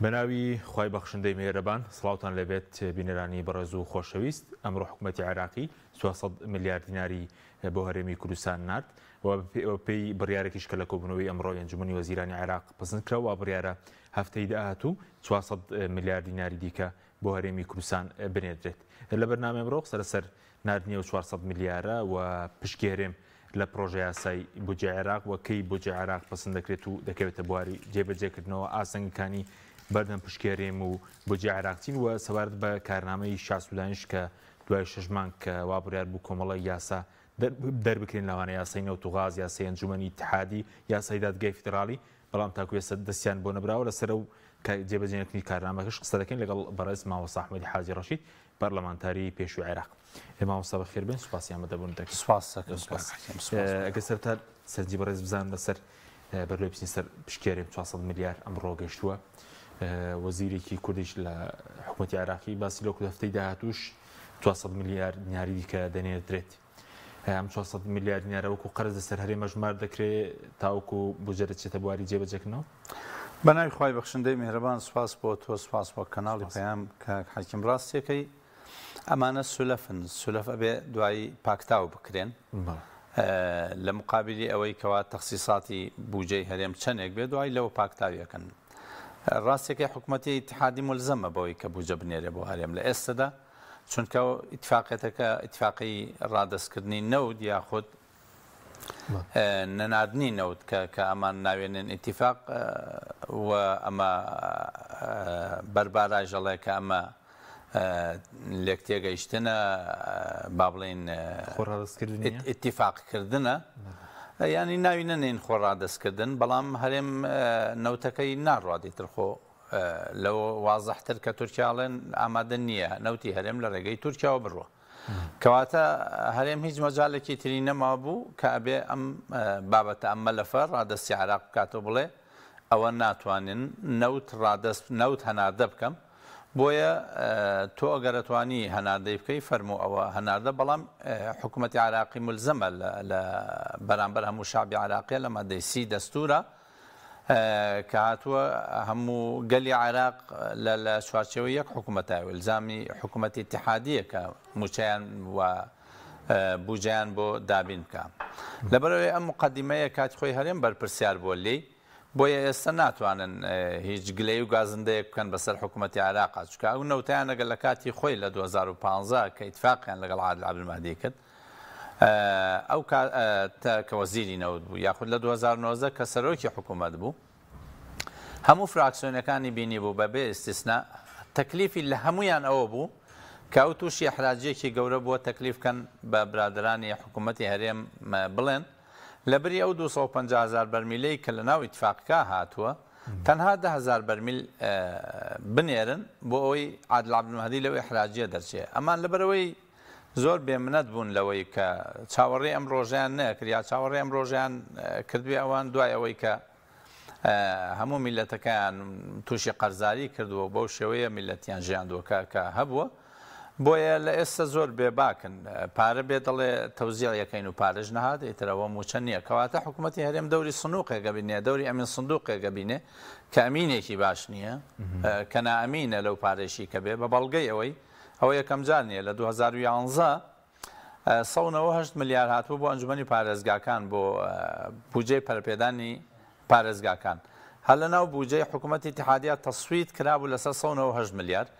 بەناوی خوای بەخشندەی مێرەبان سڵاوتان لەبێت بینەرانی بەڕێز و خۆشەویست ئەمڕۆ حکوومەتی عێراقی 400 میلیارد دیناری بۆ هەرێمی کوردستان نارد پێی بڕیارێکیش کە لە کۆبوونەوەی ئەمڕۆ ئەنجومەنی وەزیرانی عێراق پەسەند کرا و بڕیارە هەفتەی داهاتوو 400 میلیارد دیناری دیکە بۆ هەرێمی کوردستان بنێدرێت. لە بەرنامە ئەمڕۆ سەرەسەر ناردنیە و 400 میلیارە و پشکی هەرێم لە پرۆژه یاسای بودجێ عێراق و کەی بودجێ عێراق پەسەند دەکرێت و دەکەوێتە بواری جێبەجێکردنەوە ئاسەنگەکانی بەردەم پشکێرێم و بودجێ عێراقچین و سەوارد بە کارنامەی شاسوودانیش کە دوای 6 مانگ کە وا بڕیار بوو کۆمەڵی یاسا دەربکرێن لەوانە یاسای نەوت و غاز، یاسای ئەنجومەنی اتحادی، یاسای دادگای فیدراڵی، بەڵام تاکو ئێستا دەستیان بۆ نەبراوە لەسەر و جێبەجێنەکردنی کارنامەکەش قسە دەکەین لەگەڵ بەڕێز مامۆستا ئەحمەدی حاجی ڕەشید پەرلەمانتاری پێشووی عێراق. مامۆستا بەخێر بێن، سوپاسیان بەدەبوون دەکەین. سوپاس. ئەگەر سەرتا سەرنجی بەڕێز بزانم لەسەر بەروێ بچین سەر پشکێرێم 400 میلیارد ئەمڕۆ گەیشتووە. وەزیرێکی کوردیش لە حکوومەتی عێراقی باسی لەو هەفتەی داهاتووش 400 میلیارد دیناری دیکە دەنێدرێت. ئەم 400 میلیارد دینارە وەکو قەرز لەسەر هەرێمە ژمار دەکرێت تاوەکو بودجە دەچێتە بواری جێبەجێکردنەوە؟ بەناوی خوای بەخشندەی میهرەبان سوپاس بۆ تۆ، سوپاس بۆ کەناڵی پەیام کە حەکیم ڕاستیەکەی ئەمانە سولەفن، سولەف ئەبێ دوایی پاکتاو بکرێن لە مقابلی ئەوەی کەوا تەخسیساتی بودجەی هەرێم چەندێک بێ دوای لەوە پاکتاویەکەن. ڕاستێکی حکوومەتی اتحادی ملزەمە بەوەی کە بودجە بنێرێ بۆ هەرێم لە ئێستادا، چونکە ئیتفاقێتەکە ئیتفاقی ڕادەستکردنی نەوت یاخود نەناردنی نەوت کە ئەمان ناوێنن ئیتیفاق و ئەمە بەرباراژەڵێ کە ئەمە لێک تێگەیشتنە با بڵێن ئیتیفاقکردنە، ینی ناوی نەنێن خۆڕادەستکردن، بەڵام هەرێم نەوتەکەی ناڕادیتر خۆ لەوە وازەحتر کە تورکیاڵێن ئامادە نییە نەوتی هەرێم لە ڕێگەی تورکیاوە بڕوە. کەواتە هەرێم هیچ مەجالێکی تری نەما بوو کە ئەبێ ئەم بابەتە ئەمە لەفەر ڕادەستی عێراق بکاتەوە بڵێ ئەوە ناتوانن نەوت هەناردە بکەم، بۆیە تۆ ئەگەرەتوانی هەناردەی بکەی فەرموو ئەوە هەناردە، بەڵام حکوومەتی عێراقی ملزەمە لە بەرامبەر هەموو شعبی عێراقیە لە مادەی 30 دەستورە کە هاتووە هەموو گەلی عێراق لە چوارچێوەی یەک حکوومەتایە ئیلزامی حکوومەتی اتحادیە کە موچەیان و بودجەیان بۆ دابین بکە. لەبەرەوەی ئەم مقدمەیە کاتی خۆی هەرێم بەرپرسیار بۆ لێی، بۆیە ئێستا ناتوانن هیچ گلەی و گازندەیەک بکەن بەسەر حکوومەتی عێراق، چونکە ئەو نەوتیان لەگەڵ لە کاتی خۆی لە 2015 کە ئیتفاقیان لەگەڵ عادل عەبدولمەهدی کرد ئەو کە وەزیری نەوت بوو، یاخود لە 2019 کە سەرۆکی حکوومەت بوو، هەموو فراکسیۆنەکانی بینی بوو بەبێ ئیستیسنا تەکلیفی لە هەمویان ئەوە بوو کە ئەو تووشی حراجێکی گەورە بووە تەکلیفکەن بە برادرانی حکوومەتی هەرێم بڵێن لەبری ئەو 250,000 بەرمیلەی کە لە ناو ئیتفاقکە هاتووە تەنها 10,000 بەرمیل بنێرن بۆ ئەوەی عادل عەبدولمەهدی لەوەی حراجیە دەرچێت. ئەمان لەبەرەوەی زۆر بێمنەت بوون لەوەی کە چاوەڕێی ئەم ڕۆژیان نەکرد یا چاوەڕێی ئەم ڕۆژیان کردوێ ئەوان دوای ئەوەی کە هەموو میلەتەکەیان تووشی قەرزاری کردووە بەو شێوەیە میلەتیان ژیاندووە کە هەبووە، بۆیە لە ئێستا زۆر بێباکن پارە بێ دەڵێ تەوزیعەکەین و پارەژ نەهات ئیترەوە موچە نییە. کەواتە حکوومەتی هەرێم دەوری سندوقێکە بینێ، دەوری ئەمین سندوقێکە بینێ کە ئەمینێکی باش نییە، کە نائەمینە لەو پارێشی کە بێ بە بەڵگەی ئەوە یەکەم جار نییە. لە 2011 108 میلیارد هاتبوو بۆ ئەنجومەنی پارێزگاکان بۆ بودجەی پەرپێدانی پارێزگاکان، هەر لە ناو بودجەی حکوومەتی اتحادیە تەسوید کرابوو لەسەر 108 میلیارد.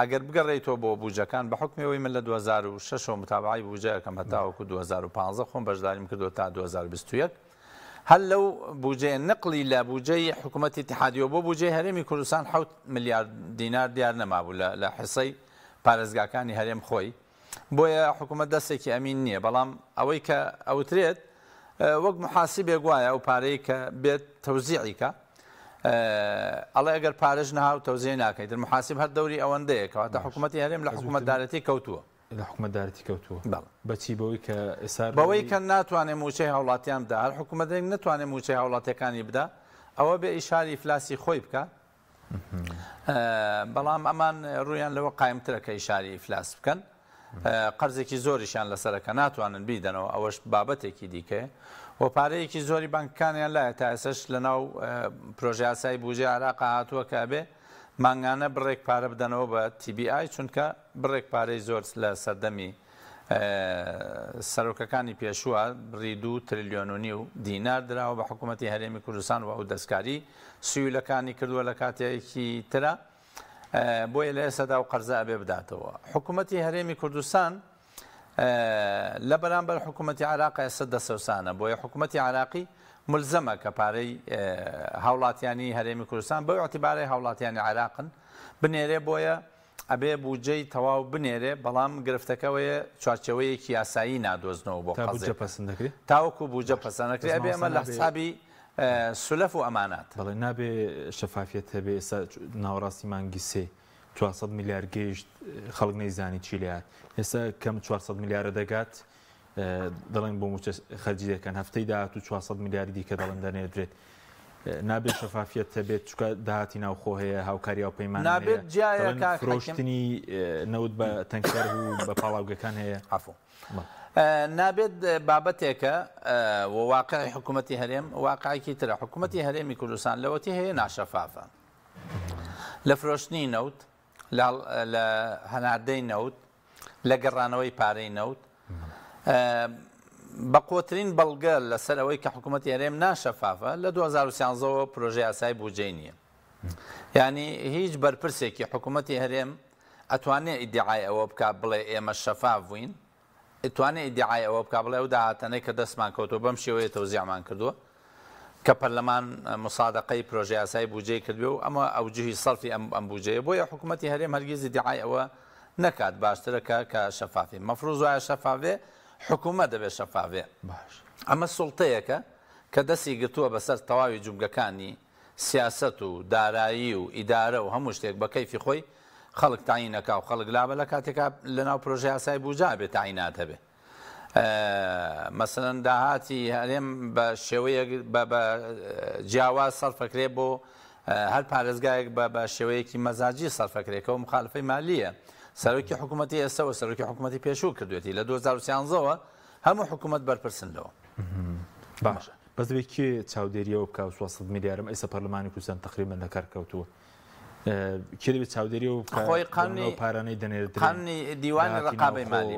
ئەگەر بگەڕێیتەوە بۆ بودجەکان بە حکمەوەی من لە 2006 متابعی بودجەکەم هەتاوەکو 2015 خۆم بەشداریم کردو تا 2021 هەر لەو بودجەیە نقلی لە بودجەی حکوومەتی اتحادیەوە بۆ بودجەی هەرێمی کوردستان 7 میلیارد دینار دیار نەمابوو لە حسەی پارێزگاکانی هەرێم خۆی، بۆیە حکوومەت دەستێکی ئەمین نییە. بەڵام ئەوەی کە ئەوترێت وەک محاسبێک وایە ئەو پارەی کە بێت تەوزیعیکە ئەڵێ ئەگەر پارێژ نەها و تەوزیع ناکەیت محاسب هەر دەوری ئەوەندەیە کەواتە حکوومەتی هەرێم لە حکوومەتدارەتی کەوتووە، لە حکوومەتدارەتی کەوتووە بەچی بەوەی کە ناتوانێت موچەی هاوڵاتیان بدا، هەر حکوومەتێک نتوانێت موچەی هاوڵاتیەکانی بدا ئەوە بێ ئیشاری ئیفلاسی خۆی بکە، بەڵام ئەمان ڕوویان لەوە قایمترە کە ئیشاری ئیفلاس بکەن، قەرزێکی زۆریشیان لەسەرەکە ناتوانن بیدەنەوە، ئەوەش بابەتێکی دیکەیە و پارەیەکی زۆری بانکەکانیان لایە تا ئێسش لە ناو پرۆژه یاسای بودجێ عێراق هاتووە کە بێ مانگانە بڕێک پارە بدەنەوە بە TBI چونکە بڕێک پارەی زۆر لە سەردەمی سەرۆکەکانی پێشووە بڕی 2 تریلیۆن و نیو دینار دراوە بە حکوومەتی هەرێمی کوردستان و ئەو دەستکاری سیولەکانی کردووە لە کاتێکی ترە بۆیە لە ئێسەدا و قەرزە ئەبێ بداتەوە. حکوومەتی هەرێمی کوردستان لە بەرامبەر حکوومەتی عراق ئێستا دەسەوسانە بۆیە حکوومەتی عراقی ملزەمە کە پارەی هاوڵاتیانی هەرێمی کوردستان بەو اعتیبارەی هاوڵاتیانی عراقن بنێرێ بۆیە ئەبێ بودجەی تەواو بنێرێ بەڵام گرفتەکەوەیە چوارچەوەیەکی یاسایی نادۆزنەوە بۆ تاوەکو بودجە پەسەندەکرێ ئەبێ ئەمە لە حسابی سولەف و ئەمانات بەڵێ نابێ شەفافیت هەبێ ئێستا ناوەڕاستی مانگی سێ 400 میلیارد گەیشت خەڵک نەیزانی چی لێات ئێستا کەم 400 میلیارە دەگات دەڵێن بۆ موچە خەرجی دەکەن هەفتەی داهات و 400 میلیاردی دیکە دەڵێن دەنێدرێت نابێت شەفافیت هەبێت چکە داهاتی ناوخۆ هەیە هاوکاری ئەوپەیمان نابێت جایە فرۆشتنی نەوت بە تەنکەر و بە پاڵاوگەکان هەیە نابێت بابەتێکە واقعی حکوومەتی هەرێم واقعیکی ترە حکوومەتی هەرێمی کوردستان لەوەتی هەیە ناشەفافە لە فرۆشتنی نەوت لە هەناردەی نەوت لە گەڕانەوەی پارەی نەوت بە قوترین بەڵگە لەسەر ئەوەی کە حکوومەتی هەرێم ناشەفافە لە 2013 پرۆژه یاسای بودجەی نییە یعنی هیچ بەرپرسێکی حکوومەتی هەرێم ئەتوانێت ئیدعای ئەوە بکە بڵێ ئێمە شەفاف بووین ئەتوانێت ئیدعای ئەوە بکە بڵێ ئەو داهاتانەی کە دەستمان کەوتووە بەم شێوەیە تەوزیعمان کردووە کە پەرلەمان مصادقەی پرۆژه یاسای بودجەی کردووە و ئەمە ئەوجهی سەرفی ئەم بودجەیە بۆیە حکوومەتی هەرێم هەرگیز ئیدعای ئەوە نەکات باشترەکە کە شەفافی مەفروض وایە شەفافێ حکوومەت دەبێت شەفافێ باش ئەمە سوڵتەیەکە کە دەستی گرتووە بەسەر تەواوی جومگەکانی سیاست و دارایی و ئیدارە و هەموو شتێک بە کەیفی خۆی خەڵک تاینەکە و خەڵک لابە لە کاتێکا لەناو پرۆژه یاسای بودجە بێت تاینات هەبێ مەسەڵەن داهاتی هەرێم بە شێوەیەک بە جیاواز سەرفەکرێ بۆ هەر پارێزگایەک بە شێوەیەکی مەزاجی سەرفەکرێکەوە مخالفەی مالیە سەرۆکی حکوومەتی ئێستا و سەرۆکی حکوومەتی پێشوو کردوێتی لە 2013ەوە هەموو حکوومەت بەرپرسندەوە باشە بەس دەبێت کێ چاودێریەوە بکە 400 میلیارم ئێستا پەرلەمانی کوردستان تقریبا لە کار کەوتووە کێ دەبێت چاودێریەوە خۆی پارانەی دەنێرێت قانونی دیوانی ڕقابەی مالی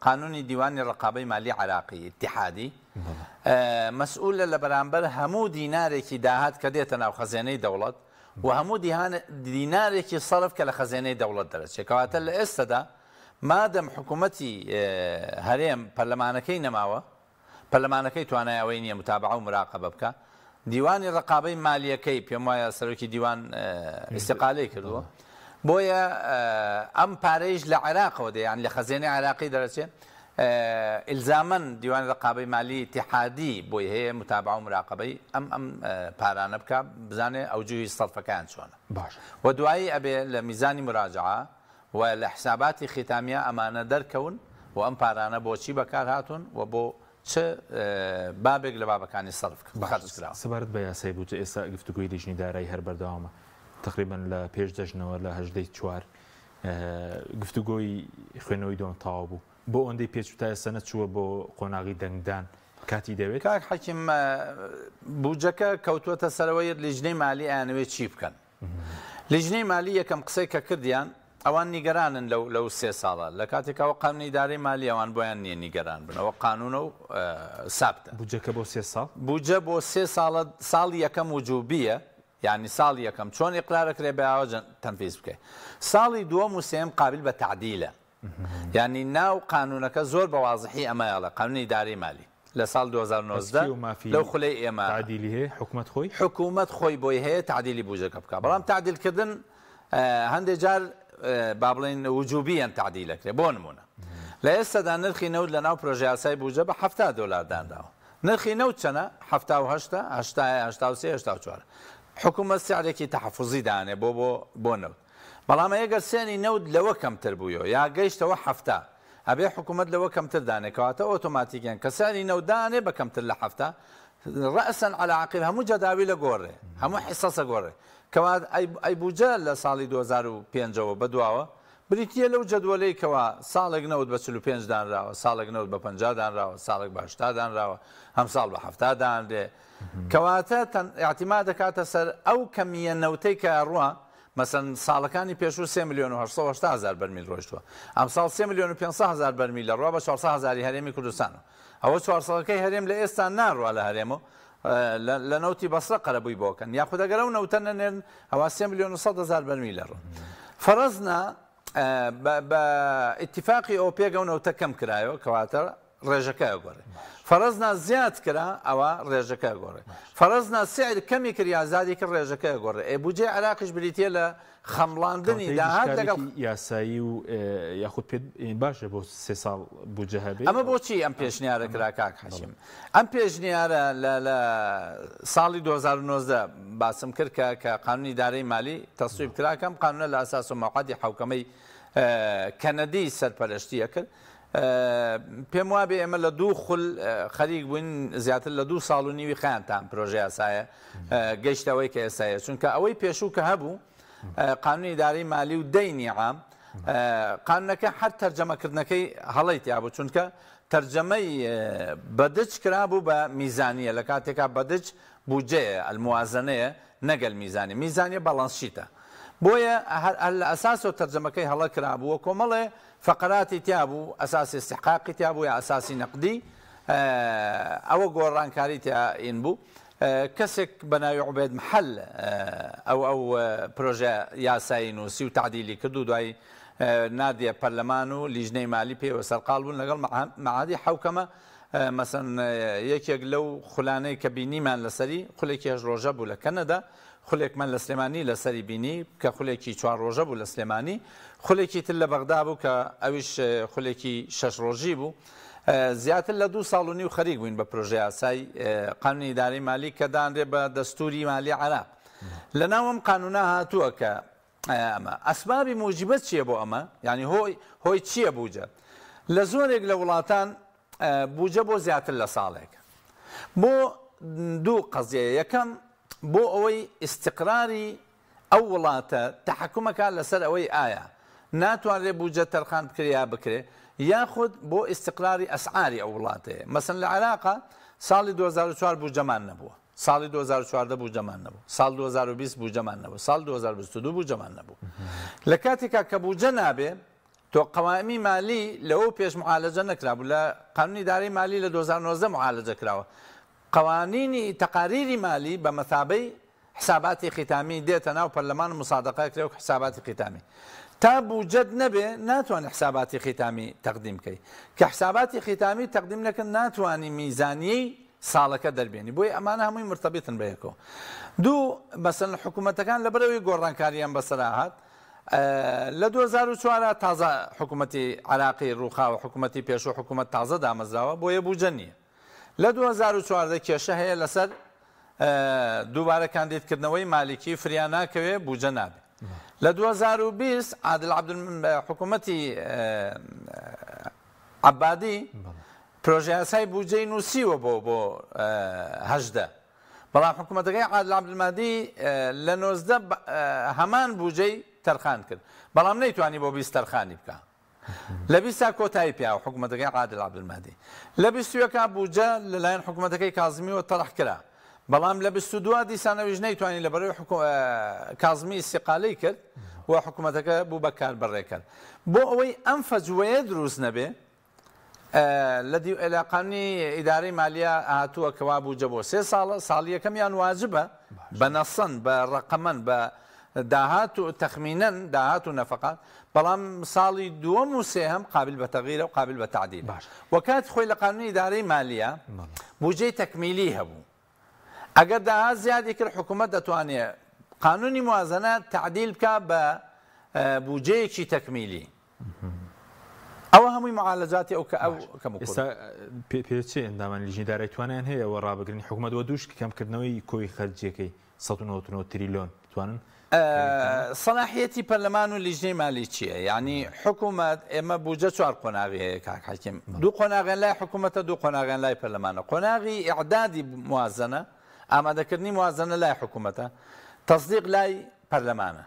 قانونی دیوانی ڕقابەی مالی عراقی اتحادی مەسئولە لە بەرامبەر هەموو دینارێکی داهات کە دێتە ناو خەزێنەی دەوڵەت و هەموو دینارێکی سەرف کە لە خەزێنەی دەوڵەت دەرەچێت کەواتە لە ئێستادا مادەم حکوومەتی هەرێم پەرلەمانەکەی نەماوە پەرلەمانەکەی توانای ئەوەی نییە متابعە و مراقەبە بکە دیوانی ڕقابەی مالیەکەی پێم وایە سەرۆکی دیوان ئیستیقالەی کردووە بۆیە ئەم پارەیش لە عێراقەوە دەیان لە خەزێنەی عێراقی دەرەچێت ئیلزامەن دیوانی ڕقابەی مالی اتحادی بۆی هەیە متابعە و مراقەبەی ئەم پارانە بکە بزانێ ئەوجوهی سەرفەکان چۆنە باش و دوایی ئەبێ لە میزانی مراجعە و لە حساباتی ختامیە ئەمانە دەرکەون و ئەم پارانە بۆچی بەکار هاتوون و بۆ چه بابێک لە بابەکانی سەرف بەخەرجکراوە سەبارەت بە یاسای بودجە ئێستا گفتوگوی لیژنی دارایی هەر بەردەوامە تقریبا لە پێش دەژنەوە لە 18 گفتوگۆی خوێنەوەی دۆن تەواو بوو بۆ ئەوەندەی پێچوو تا ئێستا نەچووە بۆ قۆناغی دەنگدان کاتی دەوێت کاک حەکیم بودجەکە کەوتووەتە سەرەوەی لیژنەی مالی ئەیانەوێت چی بکەن لیژنەی مالی یەکەم قسەی کە کردیان ئەوان نیگەرانن لەو 3 ساڵە لە کاتێکەوە قانونی دارەی مالی ئەوان بۆیان نییە نیگەران بنەوە قانونە و سابتە بودجەکە بۆ 3 ساڵ بودجە بۆ 3 ساڵە ساڵی یەکەم وجوبیە یعنی ساڵی یەکەم چۆن ئیقرارەکرێ بەیاوە تەنفیز بکەیت ساڵی دووەم و سێم قابل بە تعدیلە یعنی ناو قانونەکە زۆر بە واضحی ئەمەیاڵە قانونی دارەی مالی لە ساڵ 2019 لەو خولەی ئێمە تعدیلی هەیە حکوومەت خۆی بۆی هەیە تعدیلی بودجەکە بکە بەڵام تعدیلکردن هەندێک جار با بڵێن وجوبیان تعدیلەکرێ بۆ نمونە لە ئێستادا نرخی نەوت لە ناو پرۆژه یاسای بودجە بە 70 دلار دانراوە نرخی نەوت چەنە 78 حکوومەت سعرێکی تەحەفوزی دانێ بۆ نەوت بەڵام ئەگەر سێنی نەوت لەوە کەمتر بوویەوە یا گەیشتەوە 70 ئەبێ حکوومەت لەوە کەمتر دانێکەواتە ئۆتۆماتیکیان کە سعری نەوت دانێ بە کەمتر لە 70 ڕەسەن عەلا عەقیب هەموو جەداوی لە گۆڕێ هەموو حیسەسە گۆڕێ کەوا ئەی بودجە لە ساڵی 2005ەوە بەدواوە بریتە لەو جەدوەلەی کەوا ساڵێک نەوت بە 45 دانراوە ساڵێک نەوت بە 50 دانراوە ساڵێک بە 80 دانراوە هەم ساڵ بە 70 دانرێ کەواتە اعتیماد دەکاتە سەر ئەو کەمیە نەوتەی کە ڕوە مەسەن ساڵەکانی پێشوو 3 ملیۆن و 800,000 بەرمیل ڕۆیشتووە ئەم ساڵ 3 ملیۆن و 500,000 بەرمیل لە ڕوا بە 400,000 هەرێمی کوردستانە ئەوە 400ەکەی هەرێم لە ئێستا ناڕوا لە هەرێمەوە لە نەوتی بەسرە قەرەبووی بۆکەن یاخود ئەگەر ئەو نەوتە نەنێن ئەوە 3 ملیۆن و 100,000 بەرمیل لە ڕۆ فەرەزنا بە ئیتیفاقی ئۆپێک ئەو نەوتە کەم کرایەوە کەواتە ڕێژەکە گۆڕێ فەرەزنا زیاد کرا ئەوە ڕێژەکە گۆڕێ فەرەزنا سعر کەمی کرد یازادی کرد ڕێژەکە گۆڕێ بودجێ عراقیش بریتە لە خەمڵاندنی داهات لەگەڵ یاسایی و یاخود پێ باشە بۆ 3 ساڵ بودجە هەبێت ئەمە بۆچی ئەم پێشنیارە کرا کاک حەشیم ئەم پێشنیارە لە ساڵی 2019 باسم کرد کە قانونی دارایی مالی تەصویب کراکەم قانونە لە ئاساس و مەوعەدی حوکەمەی کەنەدی سەرپەرشتیە کرد پێم وابێ ئێمە لە 2 خول خەریک بووین زیاتر لە 2 ساڵ و نیوی خیانتان پرۆژه یاسایە گەیشتەوەی کە ئێستاە چونکە ئەوەی پێشوو کە هەبوو قانونی دارایی مالی و دەینی عام قانونەکە هەر تەرجەمەکردنەکەی هەڵەی تیابوو چونکە تەرجەمەی بەدج کرابوو بە میزانیە لە کاتێکا بەدج بودجەیە ئەلموازنەیە نەگەل میزانی میزانیە بەڵانسشیتە بۆیە لە ئەساس و تەرجەمەکەی هەڵە کرابووە کۆمەڵێ فقراتی تیابوو ئەساسی استحقاقی تیابوو یا ئەساسی نەقدی ئەوە گۆڕانکاری تیاین بوو کەسێک بەناوی عوبێد محەل ئەو پرۆژە یاسایی نووسی و تعدیلی کرد و دوای نادیە پەرلەمان و لیژنەی مالی پێوە سەرقاڵ بوون لەگەڵ معادی حوکەمە مەسەن یەکێک لەو خولانەی کە بینیمان لەسەری خولێکی هەژ ڕۆژە بوو لە کەنەدا خولێکمان لە سلێمانی لەسەری بینی کە خولێکی 4 ڕۆژە بوو لە سلێمانی خولێکی تر لە بەغدا بوو کە ئەویش خولێکی 6 ڕۆژی بوو زیاتر لە 2 ساڵ و نیو خەریک بووین بە پرۆژه یاسای قانونی دارایی مالی کە دانرێ بە دەستوری مالی عراق لە ناوم قانونا هاتووە کە ئەمە ئەسبابی موجبەت چییە بۆ ئەمە یعنی هۆی چییە بووجە لە زۆرێک لە وڵاتان بووجە بۆ زیاتر لە ساڵێک بۆ 2 قەزیە یەکەم بۆ ئەوەی استقراری ئەو وڵاتە تەحکومەکە لەسەر ئەوەی ئایا ناتوانرێ بووجە تەرخان بکرێ یا بکرێ یاخود بۆ استقراری ئەسعاری ئەو وڵاتەیە مەسەن لە عێراقا ساڵی 2004 بووجەمان نەبووە ساڵی 2014 بووجەمان نەبوو ساڵ 2020 بووجەمان نەبوو ساڵ 2022 بووجەمان نەبوو لە کاتێکا کە بووجە نابێ تۆ قەوامی مالی لەوە پێش معالەجە نەکرابوو لە قانونی دارایی مالی لە 2019 معالەجە کراوە قوانینی تقاریری مالی بە مەثابەی حساباتی ختامی دێتە ناو پەرلەمان مصادقە کرێ و حساباتی ختامی تا بووجەت نەبێ ناتوانێت حساباتی ختامی تەقدیم بکەیت کە حساباتی ختامی تەقدیم نەکەن ناتوانانی میزانیەی ساڵەکە دەربێنی بۆی ئەمانە هەمووی مرتبطن بەیەکەوە دوو مەسەن حکوومەتەکان لەبەرەوەی گۆڕانکاریان بەسەراهات لە 2004 تازە حکوومەتی عراقی ڕووخاوە حکوومەتی پێشوو حکوومەت تازە دامەزراوە بۆیە بووجە نییە لە 2014 کێشە هەیە لەسەر دووبارە کاندیدکردنەوەی مالیکی فریان ناکەوێ بووجە نابێت لە 2020 عادل حکوومەتی عەبادی پرۆژه یاسای بووجەی نووسیوە بۆ هەژدە بەڵام حکوومەتەکەی عادل عەبدولمادی لە 19 هەمان بووجەی تەرخان کرد بەڵام نەیتوانی بۆ 20 تەرخانی بکە لە 20 کۆتایی پیاوە حکوومەتەکەی عادل عەبدولمادی لە 21 بووجە لەلایەن حکوومەتەکەی کاظمیەوە تەڕح کرا بەڵام لە 22 دیسانەویش نەیتوانی لەبەرەوەی کاظمی ئیستیقالەی کرد و حکوومەتەکە بوو بە کاربەڕێکرد بۆ ئەوەی ئەم فەجوەیە دروست نەبێ لە قانونی ئیدارەی مالیە هاتووە کەوا بووجە بۆ 3 ساڵە ساڵی یەکەمیان واجبە بە نەسەن بە ڕەقەمەن بە داهات و تەخمینەن داهات و نەفەقات بەڵام ساڵی دووەم و سێهەم قابل بە تەغیرە و قابل بە تعدیل وەکات خۆی لە قانونی ئیدارەی مالیە بووجەی تەکمیلی هەبوو ئەگەر داهات زیادی کرد حکوومەت دەتوانێت قانونی موازنە تعدیل بکە بە بووجەیەکی تەکمیلی ئەوە هەمووی معالەجاتی ئەو ئێستا پێچێ ئەندامان لیژنی دارایی توانیان هەیە ئەوە ڕابگرنی حکوومەت وە دووش کەمکردنەوەی کۆی خەرجیەکەی 199 تریلیۆن توانن سەلاحیەتی پەرلەمان و لیژنەی مالی چییە؟ یعنی حکوومەت ئێمە بووجە 4 قۆناغی هەیە کاک حەکیم دوو قۆناغیان لای حکوومەتە دوو قۆناغیان لای پەرلەمانە قۆناغی ئیعدادی موازنە ئامادەکردنی موازنە لای حکوومەتە تەصدیق لای پەرلەمانە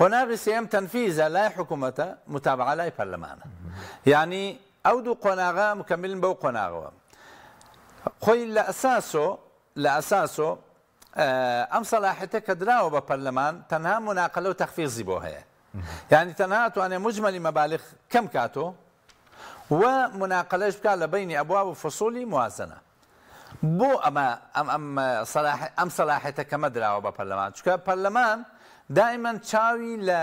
قۆناغی سێم تەنفیزە لای حکوومەتە متابعە لای پەرلەمانە یعنی ئەو دوو قۆناغە مکەملن بەو قۆناغەوە خۆی لە ئەساسۆ ئەم سەلاحیەتە کە دراوە بە پەرلەمان تەنها مناقلە و تەخفیزی بۆ هەیە یعنی تەنها توانێ مجمەلی مەبالغ کەم کاتۆ و مناقلەش بکات لە بینی ئەبواب و فصولی موازنە بۆ ئەم سەلاحیەتە کەمە دراوە بە پەرلەمان چونکە پەرلەمان دائما چاوی لە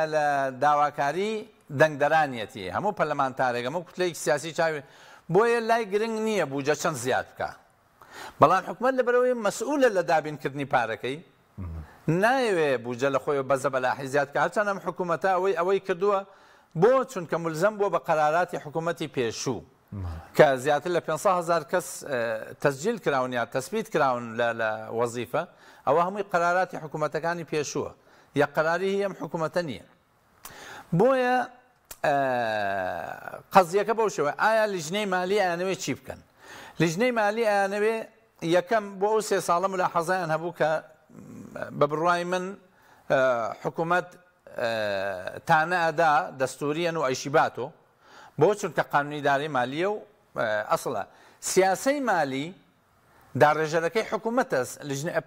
داواکاری دەنگدەرانیەتی هەموو پەرلەمانتارێک هەموو کوتلەیەکی سیاسی چاوی بۆیە لای گرنگ نییە بوجە چەند زیاد بکە بەڵام حکومەت لەبەرەوەی مەسئولە لە دابینکردنی پارەکەی نایەوێ بوجە لە خۆی بەزە بەلاحی زیاد کە هەرچەند ئەم حکوومەتە ئەوەی کردووە بۆ چونکە ملزم بووە بە قەراراتی حکوومەتی پێشوو کە زیاتر لە 500,000 کەس تەسجیل کراون یا تەسبیت کراون لە وەزیفە ئەوە هەمووی قەراراتی حکوومەتەکانی پێشووە یا قەراری هی ئەم حکوومەتە نییە بۆیە قەزیەکە بەو شێوە ئایا لیژنەی مالی ئەیانەوێ چی بکەن لیژنەی مالی ئەیانەوێ یەکەم بۆ ئەو 3 ساڵە ملاحەزەیان هەبوو کە بە بڕوای من حکوومەت تانە ئەدا دەستوریەن و ئەیشیباتۆ بۆ چونکە قانونی دارەی مالیە و ئەسڵە سیاسەی مالی داڕێژەرەکەی حکوومەتە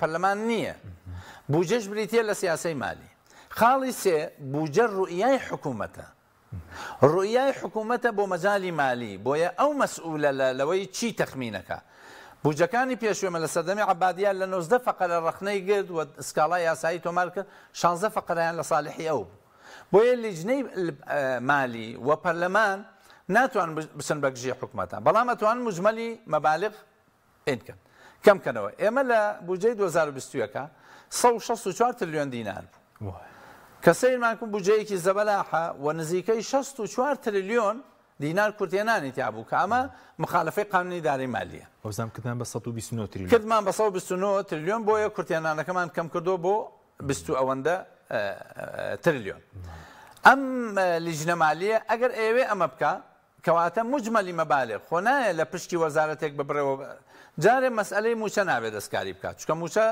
پەرلەمان نییە بوجەش بریتە لە سیاسەی مالی خاڵی سێ بوجە ڕوئیای حکوومەتە ڕوئیای حکوومەتە بۆ مەجای مالی بۆیە ئەو مەسئولە لەوەی چی تەخمینەکە بوجەکانی پێشوێمە لە سەردەمی عەبادیان لە 19 فەقەرە ڕەخنەی گرت و سکاڵای یاسایی تۆمار کرد 16 فەقەرەیان لە ساڵحی ئەو بۆیە لیژنەی مالی و پەرلەمان ناتوان بچن بەگژی حکوومەتە بەڵام ئەتوان مجمەلی مەبالغ ئێنکەن کەمکەنەوە ئێمە لە بودجەی 2020 164 تریلیۆن دینار بوو کە سەیرمان کرد بودجەیەکی زەبەلاحە و نزیکەی 64 تریلیۆن دینار کورتێنانی تیا بوو کە ئەمە مخالفەی قانونی دارەی مالیە ئەوزام کردمان بە 129 تریلیۆن کردمان بە 129 تریلیۆن بۆیە کورتێنانەکەمان کەم کردو بۆ 20 ئەوەندە تریلیۆن ئەم لیژنە مالیە ئەگەر ئێوێ ئەمە بکە کەواتە مجمەلی مەبالغ خۆ نایە لە پشتی وەزارەتێک ببڕێەوە جارێ مەسئلەی موچە نابێت دەستکاری بکات چونکە موچە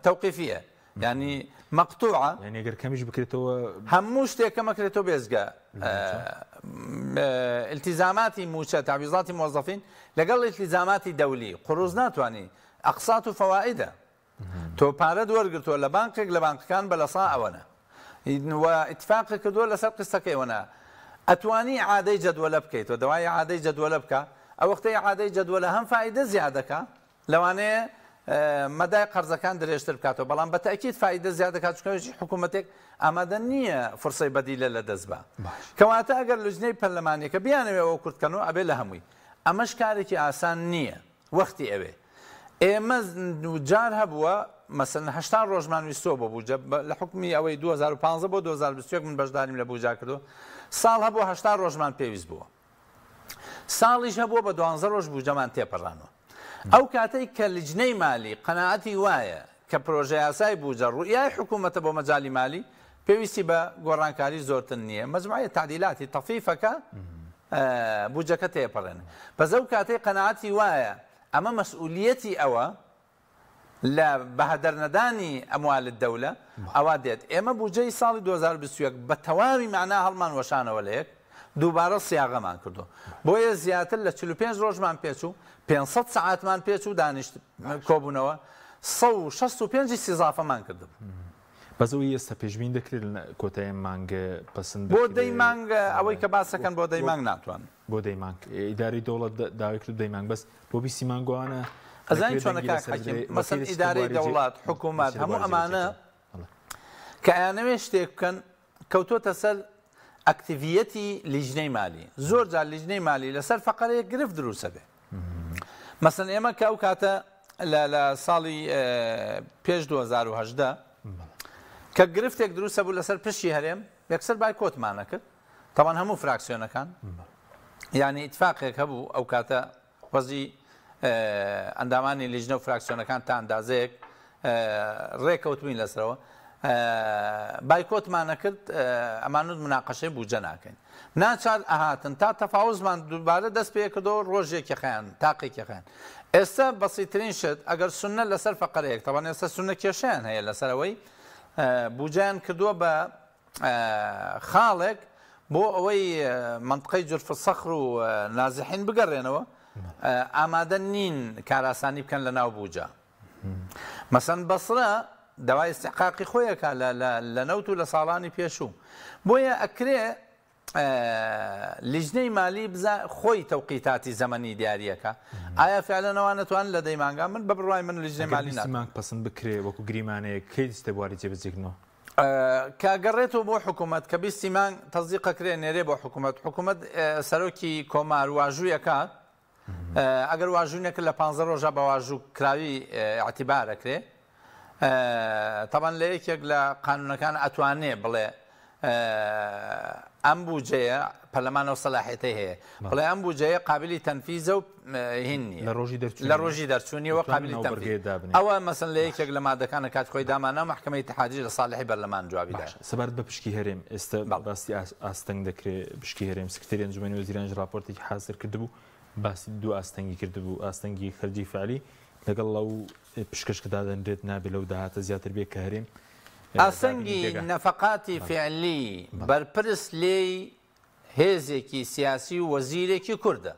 تەوقیفیە ینی مەقتوعە یعنی ئەگەر کەمیش بکرێتەوە هەموو شتێک کەمەکرێتەوە بێزگە التیزاماتی موچە تعویزاتی موظفین لەگەڵ التیزاماتی دەولی قروز ناتوانانی ئەقسات و فەوائدە تۆ پارەت وەرگرتووە لە بانکێک لە بانکەکان بەلەسا ئەوەنە و ئیتفاقی کردووە لەسەر قستەکەیەوەە ئەتوانی عادەی جەدوەلە بکەیتەوە دوای عادەی جەدوەلە بکە ئەو وەختەی عادەی جەدوەلە هەم فائیدە زیادەکە لەوانەیە مەدای قەرزەکان درێژتر بکاتەوە بەڵام بە تەکید فائیدە زیادەکات چونکە حکوومەتێک ئامادە نییە فرسەی بەدیلە لە دەست بە کەواتە ئەگەر لیژنەی پەرلەمانیەکە بیانەوێەوە کورتکەنەوە ئەبێ لە هەمووی ئەمەش کارێکی ئاسان نییە وەختی ئەوێ ئێمە جار هەبووە مەسەن 80 ڕۆژمان ویستۆ بۆ بوجە لە حکمی ئەوەی 2015 بۆ 2021 من بەشداریم لە بوجا کردو ساڵ هەبوو 80 ڕۆژمان پێویست بووە ساڵیش هەبووە بە 12 ڕۆژ بوجەمان تێپەڕانەوە ئەو کاتەی کە لیژنەی مالی قەناعەتی وایە کە پرۆژە یاسای بوجە ڕوئیای حکوومەتە بۆ مەجای مالی پێویستی بە گۆڕانکاری زۆرتر نییە مەجموعەیە تعدیلاتی تەخفیفەکە بوجەکە تێپەڕێن بەس ئەو کاتەی قەناعەتی وایە ئەمە مەسئولیەتی ئەوە لە بەهەدەرنەدانی ئەموال دەولە ئەوا دێت ئێمە بوجەی ساڵی 2021 بە تەواوی معنا هەڵمان وەشانەوە لە یەک دووبارە سیاغەمان کردو بۆیە زیاتر لە 45 ڕۆژمان پێچوو 500 سعاتمان پێچوو دانیشت کۆبوونەوە 165 سیزافەمان کردم بەزەوەی ئێستا پێشبین دەکرێت کۆتای مانگە پسند بۆ دەی مانگ ئەوەی کە باسەکەن بۆ دەی مانگ ناتوان بۆ دەی مانگ ئیداری دەوڵەت داوای کرد دەی مانگ بەس بۆ 20 مانگوانە ئەزانین چۆنە کاکحەکیم مەسەن ئیدارەی دەوڵات حکوومەت هەموو ئەمانە کە ئەیانەوێ شتێک بکەن کەوتۆتە سەر ئەکتیڤیەتی لیژنەی مالی زۆر جار لیژنەی مالی لەسەر فەقەرەیەک گرفت دروستە بێ مەسەن ئێمە کە ئەو کاتە لە ساڵی پێش 2018 کە گرفتێک دروستە بوو لەسەر پشتی هەرێم یەکسەر بای کۆتمانە کرد تەوان هەموو فراکسیۆنەکان یعنی ئیتفاقێک هەبوو ئەو کاتە وەزی ئەندامانی لیژنە و فراکسیۆنەکان تا ئەندازەیەک ڕێکەوتبووین لەسەرەوە بایکۆتمانە کرد ئەمانوت مناقەشەی بوجە ناکەین ناچار ئەهاتن تا تەفاوزمان دووبارە دەست پێ کردەوە ڕۆژێکی خەیان تاقێکی خەیان ئێستا بەسیترین شت ئەگەر سونە لەسەر فەقەرەیەک تەوان ئێستا سونە کێشەیان هەیە لەسەرەوەی بوجیان کردووە بە خاڵێک بۆ ئەوەی منطقەی جورفە سەخر و نازحین بگەڕێنەوە ئامادە نین کاراسانی بکەن لە ناو بوجە مەسەن بەسرە داوای استحقاقی خۆیەکە لە نەوت و لە ساڵانی پێشوو بۆیە ئەکرێ لیژنەی مالی خۆی تەوقیتاتی زەمەنی دیارریەکە ئایا فعلەنەوە نەتوان لە دەیمانگا من بە بڕوای من لیژنەی مالی مانگ پسند بکرێ وەکو گریمانەیە کەی دەستە بواری جێبەجێکردنەوە کاگەڕێتەوە بۆ حکوومەت کە بیستی مانگ تەزیقەکرێ نێرێ بۆ حکوومەت سەرۆکی کۆمار واژوویەکات ئەگەر واژوونێک لە 15 ڕۆژە بە واژوو کراوی ئاعتیبارەکرێ تەبەن لە یەکێک لە قانونەکان ئەتوانێ بڵێ ئەم بوجەیە پەرلەمانەوە سەلاحێتی هەیە بڵێ ئەم بوجەیە قابلی تەنفیزە و هیننی لە ڕۆژی دەرچوونیەوە قابلی تەنفیز ئەوە مەسەن لە یەکێک لە مادەکانە کات خۆی دامانە محکەمەی اتحادیە لە ساڵحی بەرلەمان جوابیدا سەبارەت بە پشکی هەرێم ئێستا باسی ئاستەنگ دەکرێت پشکی هەرێم سکرتێری ئەنجومەنی وەزیرانش راپۆرتێکی حاضر کردبوو باسی دوو ئاستەنگی کردبوو ئاستەنگی خەرجی فعلی لەگەڵ لەو پشکەشکەدا دەنرێت نابێت لەو داهاتە زیاتر بێت کە هەرێم ئاسەنگی نەفەقاتی فعلی بەرپرس لێی هێزێکی سیاسی و وەزیرێکی کوردە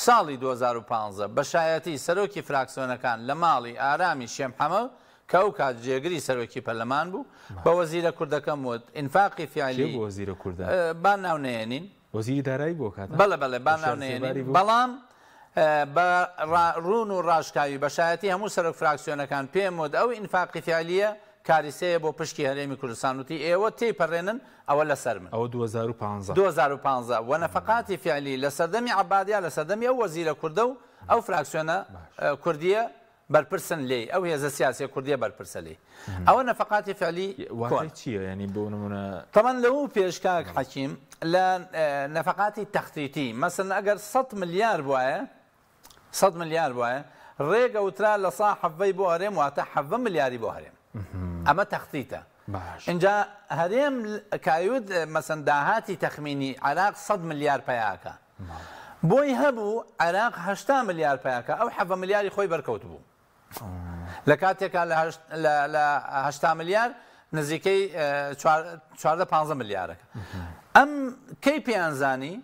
ساڵی 2015 بەشایەتی سەرۆکی فراکسیۆنەکان لە ماڵی ئارامی شێم حەمە کە ئەو کات جێگری سەرۆکی پەرلەمان بوو بە وەزیرە کوردەکەم وت ئینفاقی فعلی بۆ وەزیرە کوردە با ناونێنین وەزیری دارایی بۆ کاتە بەڵێ با ناونێنین بەڵام بە ڕوون و ڕاشکاوی بەشایەتی هەموو سەرۆک فراکسیۆنەکان پێم وت ئەو ئینفاقی فعلیە کاریسەیە بۆ پشکی هەرێمی کوردستان وتی ئێوە تێپەڕێنن ئەوە لەسەر من ئەوە 2015 و نەفەقاتی فعلی لە سەردەمی عەبادیە لە سەردەمی ئەو وەزیرە کوردە و ئەو فراکسیۆنە کوردیە بەرپرسن لێ ئەو هێزە سیاسی کوردیە بەرپرسە لێ ئەوە نەفەقاتی فعلی چییە ینی بۆ نمونە تەمەن لەو پێشکاک حەکیم لە نەفەقاتی تەختیتی مەسەن ئەگەر 100 ملیار بواە 100 ملیار بواە ڕێگە وترا لە سا حەڤەی بۆ هەرێم واتە 7 ملیاری بۆ هەرێم ئەمە تەختیتە اینجا هەرێم کایود مەسەن داهاتی تەخمینی عێراق 100 ملیار پەیاکە بۆی هەبوو عێراق 80 ملیار پەیاکە ئەو 7 ملیاری خۆی بەرکەوت بوو لە کاتێکا لە 80 ملیار نزیکەی 14-15 ملیارەکە ئەم کەی پێیانزانی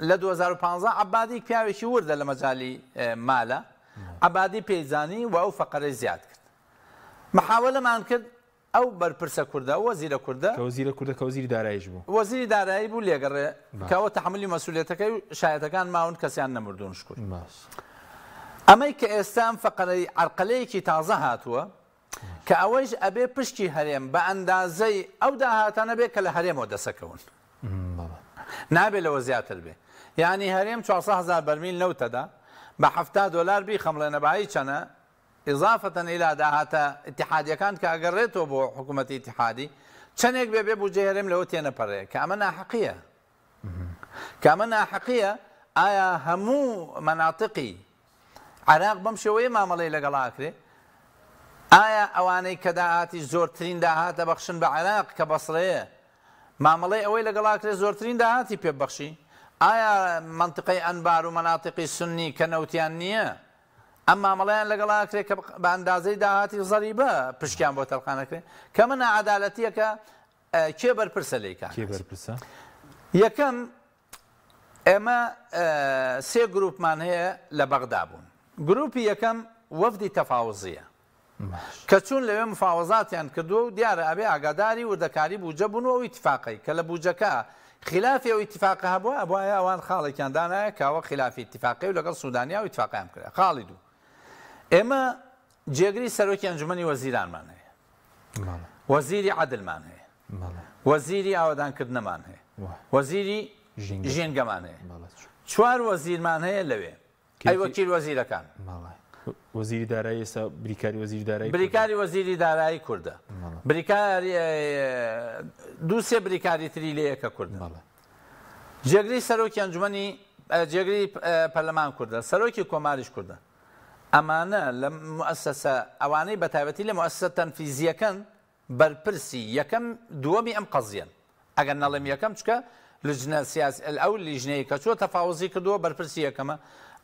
لە 2015 عەبادی پیاوێکی وردە لە مەجای مالە عەبادی پێیزانی و ئەو فەقەرەی زیاد کرد محاولەمان کرد ئەو بەرپرسە کوردە وەزیرە کوردە وەزیرە کوردە کە وەزیری داراییش بوو وەزیری دارایی بوو لێگەڕێ کەەوە تەحملی مەسئولیەتەکەی و شایەتەکان ماون کەسیان نەمردوون شکر ئەمەی کە ئێستا فەقەرەی عەرقەلەیەکی تازە هاتووە کە ئەوەیش ئەبێ پشتی هەرێم بە ئەندازەی ئەو داهاتانە بێ کە لە هەرێمەوە دەسەکەون نابێت لەوە زیاتر بێ یعنی هەرێم 400,000 بەرمیل نەوتەدا بە $70 بی خەمڵێنەبایی چەنە إضافة إلى داهاتا اتحاديەکان کە ئەگەڕێتەوە بۆ حکوومەتی اتحادی چەندێک بێ بوجێ هەرێم لەوە تێنەپەڕێ کە ئەمە ناحەقیە ئایا هەموو مەناطقی عێراق بەم شێوەیە مامەڵەی لەگەڵاکرێ ئایا ئەوانەی کە داهاتی زۆرترین داهاتە بەخشن بە عێراق کە بەسڕەیە مامەڵەی ئەوەی لەگەڵاکرێ زۆرترین داهاتی پێبەخشی ئایا منطقەی ئەنبار و مەناطقی سنی کە نەوتیان نییە ئەم مامەڵەیان لەگەڵاکرێت کە بە ئەندازەی داهاتی زەریبە پشکیان بۆ تەڵقانەکرێت کە منە عەدالەتیەکە کێ بەرپرسە لێیکە یەکەم ئێمە سێ گروپمان هەیە لە بەغدا بوون گروپی یەکەم وەفدی تەفاوزیە کە چوون لەوێ مفاوەزاتیان کردووە و دیارە ئەبێ ئاگاداری وردەکاری بوجە بوونەوە و ئیتفاقی کە لە بوجەکە خلافی ئەو ئیتفاقە هەبووە ئەبوایە ئەوان خاڵێکیان دانایە کاوە خلافی ئیتفاقی و لەگەڵ سوودانیا و ئیتفاقیان کرد خاڵی دوو ئێمە جێگری سەرۆکی ئەنجومەنی وەزیرانمان هەیە وەزیری عەدلمان هەیە وەزیری ئاوەدانکردنەمان هەیە وەزیری ژینگەمان هەیە 4 وەزیرمان هەیە لەوێ ئەی وەکیل وەزیرەکان وەزیری دارایی ئێستا بریکاری وەزیری دارایی کوردە بریکاری دووسێ بریکاری تری لە یەکە کوردە جێگری سەرۆکی ئەنجومەنی جێگری پەرلەمان کوردە سەرۆکی کۆماریش کوردە ئەمانە لە مؤسسە ئەوانەی بەتایبەتی لە مؤسسە تەنفیزیەکەن بەرپرسی یەکەم دووەمی ئەم قەزیەن ئەگەر نەڵێم یەکەم چکە لجنە سیاسی ئەو لیژنەیە کە چوە تەفاوزی کردووە بەرپرسی یەکەمە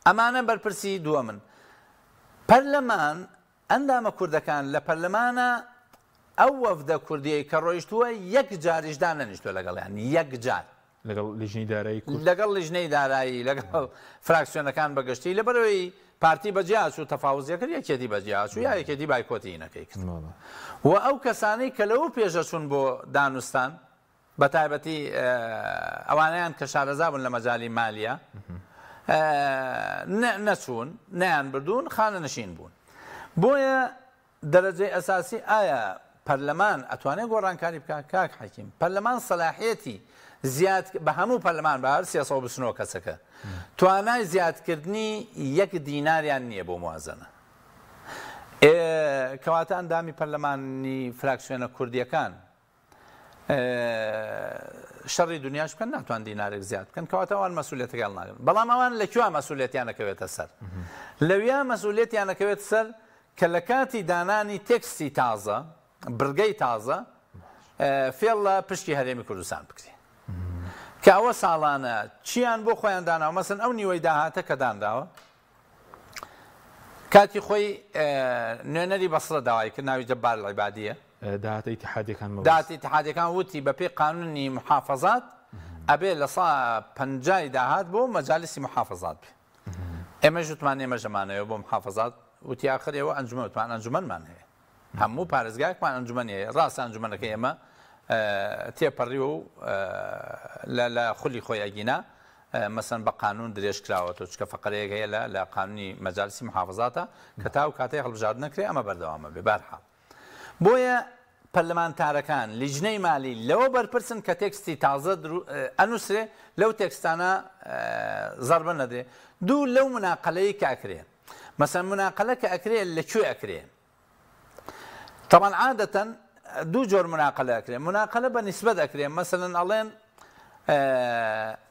ئەمانە بەرپرسی دووەمن پەرلەمان ئەندامە کوردەکان لە پەرلەمانە ئەو وەفدە کوردیەی کە ڕۆیشتووە یەک جاریشدا نەنیشتووە لەگەڵیان یەک جار لەگەڵ لیژنەی دارایی لەگەڵ لیژنەی دارایی لەگەڵ فراکسیۆنەکان بەگشتی لەبەرەوەی پارتی بەجیاچ و تەفاوزیەکرد یەکێتی بەجیاچ و یا یەکێتی بایکۆتی نەکەی کرد و ئەو کەسانەی کە لەو پێشە چوون بۆ دانوستان بە تایبەتی ئەوانیان کە شارەزا بوون لە مەجای مالیە نەچوون نەیان بردوون خانە نشین بوون بۆیە دەرەجەی ئەساسی ئایا پەرلەمان ئەتوانێت گۆڕانکاری بکات کاک حەکیم پەرلەمان سەلاحیەتی زیاد بە هەموو پەرلەمان بە هەر 329 کەسەکە توانای زیادکردنی 1 دیناریان نییە بۆ موازنە کەواتە ئەندامی پەرلەمانی فراکسیۆنە کوردیەکان شەڕی دنیاش بکەن ناتوان دینارێک زیاد بکەن کەواتەوان مەسئولێتەکەڵ ناگرن بەڵام ئەوان لەکوێ مەسئولێتیانەکەوێتە سەر لەویا مەسئولێتیانەکەوێت سەر کە لە کاتی دانانی تێکستی تازە برگەی تازە فێڵ لە پشتی هەرێمی کوردستان بکرێ کە ئەوە ساڵانە چیان بۆ خۆیان داناوە مەسن ئەو نیوەی داهاتە کە دانراوە کاتی خۆی نوێنەری بەسرە داوای کرد ناوی جەبار العیبادیە داهاتە ئیتیحادیەکان وتی بەپێی قانونی محافەزات ئەبێ لە سا 50 داهات بۆ مەجالیسی محافەزات بێ ئێمەش وتمان ئێمە ژەمانەوە بۆ محافەزات وتی ئاخر ئێوە ئەنجومە وتمان ئەنجومەنمان هەیە هەموو پارێزگایەکمان ئەنجومەن هەیە ڕاستە ئەنجومەنەکە ئێمە تێپەڕی و لە خولی خۆی ئەگینا مەسەن بە قانون درێژ کراوەەوە چکە فقرەیەک هەیە لە قانونی مەجالسی محافەزاتە کە تاو کاتەی هەڵبژارد نەکرێ ئەمە بەردەوامە بێ بارحاڵ بۆیە پەرلەمانتارەکان لیژنەی مالی لەوە بەرپرسن کە تێکستی تازە ئەنووسێ لەو تێکستانە زەربە نەدرێ دوو لەو مناقەلەی کە ئەکرێ مەسەن مناقەلە کە ئەکرێ لەکوێ ئەکرێ طبعا عادەتەن دوو جۆر مناقەلە ئەکرێ مناقەلە بە نیسبەت ئەکرێ مەسەلەن ئەڵێن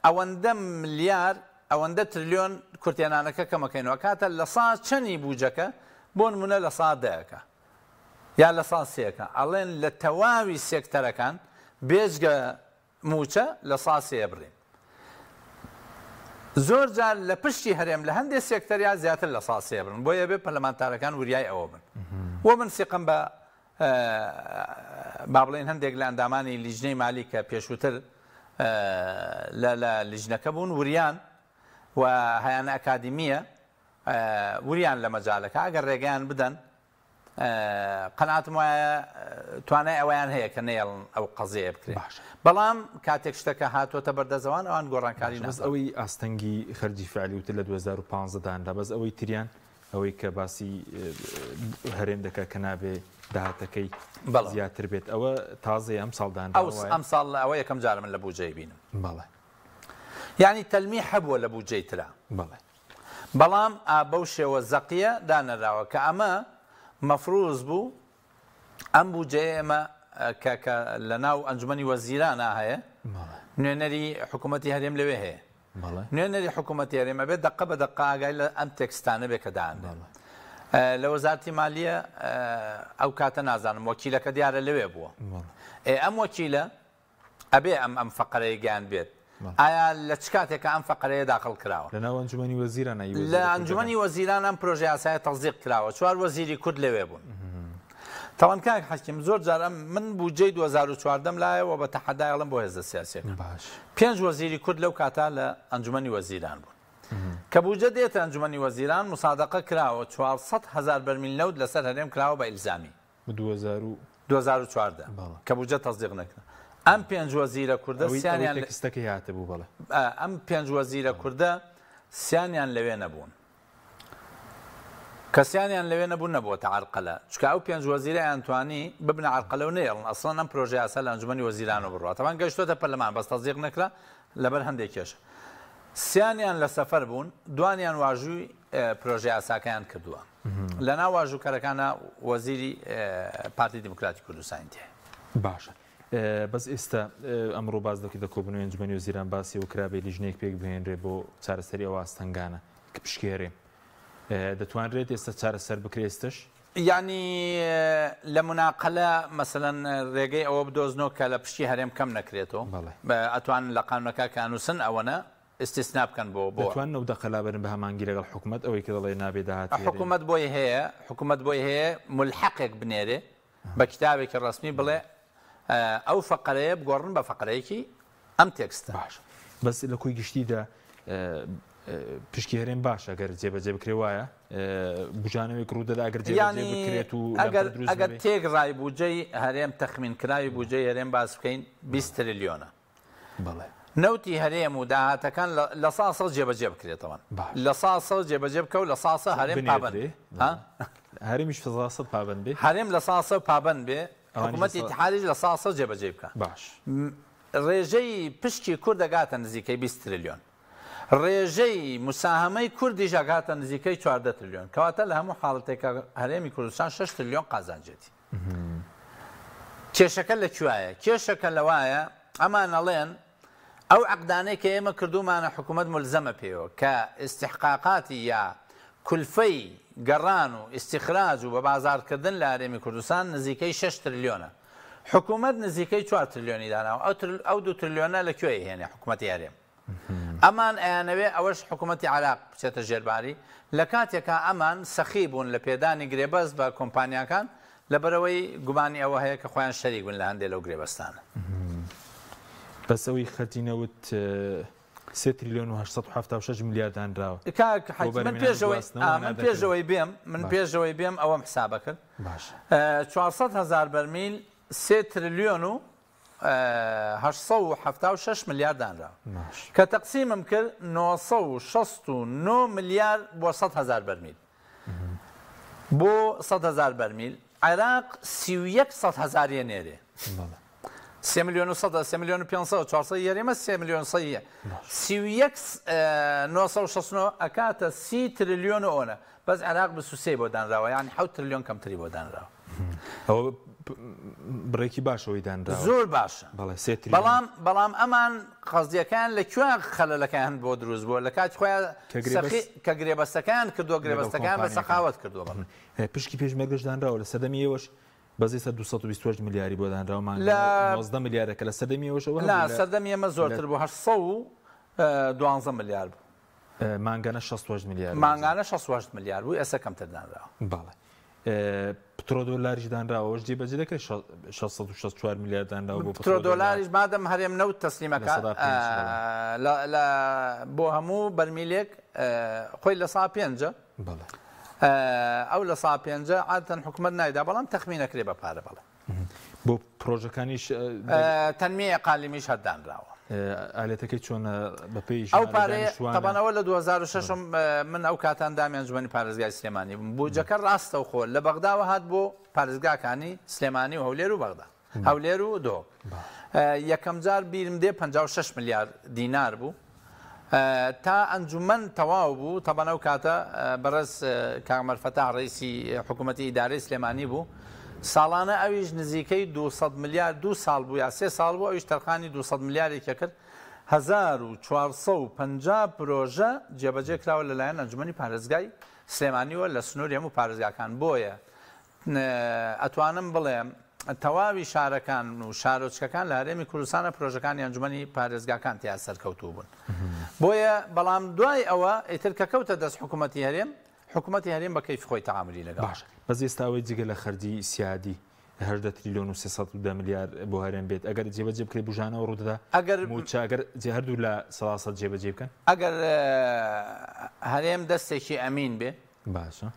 ئەوەندە ملیار ئەوەندە تریلیۆن کورتێنانەکە کەمەکەینەوە کاتە لە سا چەندی بوجەکە بۆ نمونە لە سا دەیەکە یا لە سا سێەکە ئەڵێن لە تەواوی سێکتەرەکان بێژگە موچە لە سا سێ بڕێن زۆر جار لە پشتی هەرێم لە هەندێک سێکتەریا زیاتر لە سا سێ بن بۆیە بێ پەرلەمانتارەکان وریای ئەوە بن وە من سیقم بە با بڵێن هەندێک لە ئەندامانی لیژنەی مالی کە پێشووتر لە لیژنەکە بوون وریان و هەیانە ئەکادیمیە وریان لە مەجالەکە ئەگەر ڕێگەیان بدەن قەنعاتم وایە توانای ئەویان هەیە کە نێڵن ئەو قەزەیە بکرێت بەڵام کاتێک شتەکە هاتوۆتە بەردەزەوان ئەوان گۆڕانکاری بەس ئەوەی ئاستەنگی خەرجی فعلی وتر لە 2015داندا بەس ئەوەی تریان ئەوەی کە باسی هەرێم دەکە کە نابێ داهاتەکەی زیاتر بێت ئەوە تازەی ئەم ساڵدان ئەم ساڵ ئەوە یەکەم جارە من لە بوجەی بینم بەڵێ یعنی تەلمی هەبووە لە بوجەی ترا بەڵام بەو شێوە زەقیە دانەراوە کە ئەمە مەفروز بوو ئەم بوجەیە ئێمە کە لە ناو ئەنجومەنی وەزیرانە هەیە نوێنەری حکوومەتی هەرێم لەوێ هەیە نوێنەری حکوومەتی هەرێمە بێت دقە بە دقە ئاگای لە ئەم تێکستانە بێ کە دان لە وەزارەتی مالیە ئەو کاتە نازانم وەکیلەکە دیارە لەوێ بووە ئەم وەکیلە ئەبێ ئەم فەقەرەیە گیان بێت ئایا لە چ کاتێکە ئەم فەقەرەیە داخل کراوە لە ناو ئەنجومەنی وەزیرانە لە ئەنجومەنی وەزیران ئەم پرۆژە یاسایە تەزدیق کراوە 4 وەزیری کورد لەوێ بوون تاوان کاک حەکیم زۆر جارە من بوجەی 2014 لایەوە بە تەحەدایڵم بۆ هێزە سیاسیەکە 5 وەزیری کورد لەو کاتا لە ئەنجومەنی وەزیران بوون کە بوجە دێتە ئەنجومەنی وەزیران مسادقە کراوە 400,000 بەرمیل نەوت لەسەر هەرێم کراوە بە ئیلزامی 2014 کە بوجە تەزدیق نەکرا ئەم 5 وەزیرە کوردە سیانیان تێکستەکەی هاتە بوو بەڵێ ئەم 5 وەزیرە کوردە سیانیان لەوێ نەبوون کەسیانیان لەوێ نەبوون نەبووە عرقەلە چکە ئەو 5 وەزیرە ئەتوانی ببنە عرقەلە و نێڵن ئەسڵان ئەم پرۆژە یاسا لە ئەنجومەنی وەزیرانەوە بڕوە تەوان گەیشتۆتە پەرلەمان بەس تەزدیق نەکرا لەبەر هەندێک کێشە سیانیان لە سەفەر بوون دوانیان واژووی پرۆژە یاساکەیان کردووە لە ناو واژووکەرەکانە وەزیری پارتی دیموکراتی کوردستانی تێ باشە بەس ئێستا ئەمڕۆ باز دەکەی دەکۆبنەوەی ئەنجومەنی وەزیران باسی و کرابێ لیژنەیەک پێک بهێنرێ بۆ چارەسەری ئەو ئاستەنگانە کە پشکێرێ دەتوانرێت ئێستا چارەسەر بکرێستش یعنی لە مناقەلە مەسەلەن ڕێگەی ئەوە بدۆزنەوە کە لە پشتی هەرێم کەم نەکرێتەوە ئەتوان لە قانونەکە کانووسن ئەوەنە ئستیسنا بکەن بۆ دەتوان نەو دەقەلا بەرن بە هەمانگی لەگەڵ حکوومەت ئەوەی کە دەڵێ نابێ داهات حکوومەت بۆی هەیە ملحەقێک بنێرێ بە کتابێکی ڕسمی بڵێ ئەو فەقەرەیە بگۆڕن بە فەقەرەیەکی ئەم تێکستە باش بەس لە کۆی گشتیدا پشکی هەرێم باش ئەگەر جێبەجێ بکرێ وایە بژانەوەی ڕوودەدا ئەگەر جێبەجێ بکرێت و ئەگەر تێگڕای بودجەی هەرێم تەخمینکراوی بودجەی هەرێم باس بکەین 20 تریلیۆنە نەوتی هەرێم و داهاتەکان لە ساسە جێبەجێ بکرێتەوە لە ساسە جێبەجێ بکە و لە ساسە هەرێم پابند هەرێمیش ساسە پابند بێ هەرێم لە ساسە پابند بێ حکوومەتی اتحادیش لە ساسە جێبەجێ بکە باش ڕێژەی پشکی کورد دەگاتە نزیکەی 20 تریلیۆن ڕێژەی مساهمەی کوردیش ئەگاتە نزیکەی 14 تریلیۆن کەواتە لە هەموو حاڵەتێکە هەرێمی کوردستان 6 تریلیۆن قازانجێتی کێشەکە لەکوایە کێشەکە لەوایە ئەمان ئەڵێن ئەو عەقدانەی کە ئێمە کردومانە حکوومەت ملزەمە پێوە کە ئیستیحقاقاتی یا کولفەی گەڕان و ئیستیخراج و بە بازارکردن لە هەرێمی کوردستان نزیکەی 6 تریلیۆنە حکوومەت نزیکەی 4 تریلیۆنی داناوە ئەو 2 تریلیۆنە لەکوێ هێنێ حکوومەتی هەرێم ئەمان ئەیانەوێ ئەوەش حکوومەتی عراق بچێتە ژێرباری لە کاتێکە ئەمان سەخی بوون لە پێدانی گرێبەست بە کۆمپانیاکان لەبەرەوەی گومانی ئەوە هەیە کە خۆیان شەریک بوون لە هەندێک لەو گرێبەستانە بەسەوەی خەتینەوت 3 تریلیۆن و 876 میلیارد دانراوە من پێشەوەی بێم ئەوەم حسابە کرد 400,000 بەرمیل 3 تریلیۆن و 876 میلیارد دانراوە کە تەقسیمم کرد 969 میلیارد بۆ 100,000 بەرمیل بۆ 100,000 بەرمیل عێراق 31,000 نێرێ 3 میلیۆن و 100 3 میلیۆن و 500 400 یاریمە 3 میلیۆن 100 969 ئەکاتە 30 تریلیۆن ئۆنە بەس عێراق 23 بۆ دانراوە یعنی 7 تریلیۆن کەمتری بۆ دانراوە ئەوە بڕێکی باشەوەی دانراوە زۆر باشە بەڵام ئەمان قەزیەکان لەکوێ خەلەلەکان بۆ دروست بووە لە کاتی خۆیان کە گرێبەستەکان کردووە گرێبەستەکان بە سەخاوەت کردووە پشکی پێشمەرگەش دانراوە لە سەدەمی ئێوەش بەزی 228 میلیاری بۆ دانراوەمان 19 میلیارەکە لە سەدەمی ئێوەشەوە لا سەردەمی ئێمە زۆرتر بوو 812 میلیار بوو مانگانە 68 میلیار مانگانە 68 میلیار بوو ئێستا کەمتر دانراوە باڵێ پترۆ دۆلاریش دانراوەش جێبەجێ دەکرێت 664 میلیارد دانراوە بۆ پترۆ دۆلاریش مادەم هەرێم نەوت تەسلیمەکە بۆ هەموو بەرمیلێک خۆی لە سا 5 ئەو لە سا 5 عادەتەن حکوومەت نایدا بەڵام تەخمینەکرێ بە پارە بەڵێ بۆ پرۆژەکانیش تەنمیە قالیمیش هەردانراوە ئالێتەکەی چۆنە بەپێی ئەو پارەیە تەبانەوە لە 2006 من ئەو کاتان دامیان جوانی پارێزگای سلێمانی بووم بوجەکە ڕاستە و خۆ لە بەغداوە هات بۆ پارێزگاکانی سلێمانی و هەولێر و بەغدا هەولێر و دۆ یەکەم جار بیرم دێ 56 میلیارد دینار بوو تا ئەنجومەن تەواو بوو تەبانە ئەو کاتە بەڕێز کاک مەرفەتاح ڕئیسی حکوومەتی ئیدارەی سلێمانی بوو ساڵانە ئەویش نزیکەی 200 میلیارد 2 ساڵ بوو یا 3 ساڵ بوو ئەویش تەرخانی 200 میلیارێکە کرد 1450 پرۆژە جێبەجێ کراوە لەلایەن ئەنجومەنی پارێزگای سلێمانیوە لە سنووری هەموو پارێزگاکان بۆیە ئەتوانم بڵێم تەواوی شارەکان و شارۆچکەکان لە هەرێمی کوردستانە پرۆژەکانی ئەنجومەنی پارێزگاکان تیا سەرکەوتوو بوون بۆیە بەڵام دوای ئەوە ئیتر کە کەوتە دەست حکوومەتی هەرێم حکوومەتی هەرێم بە کەیف خۆی تەعاملی لەگەڵ باش بەس ئێستاوەی جگە لە خەرجی سیادی 18 تریلیۆن و 310 میلیار بۆ هەرێم بێت ئەگەر جێبەجێ بکرێ بژانەوە ڕوودەدا ئەگەر هەردوو لە 300 جێبەجێ بکەن ئەگەر هەرێم دەستێکی ئەمین بێ باشە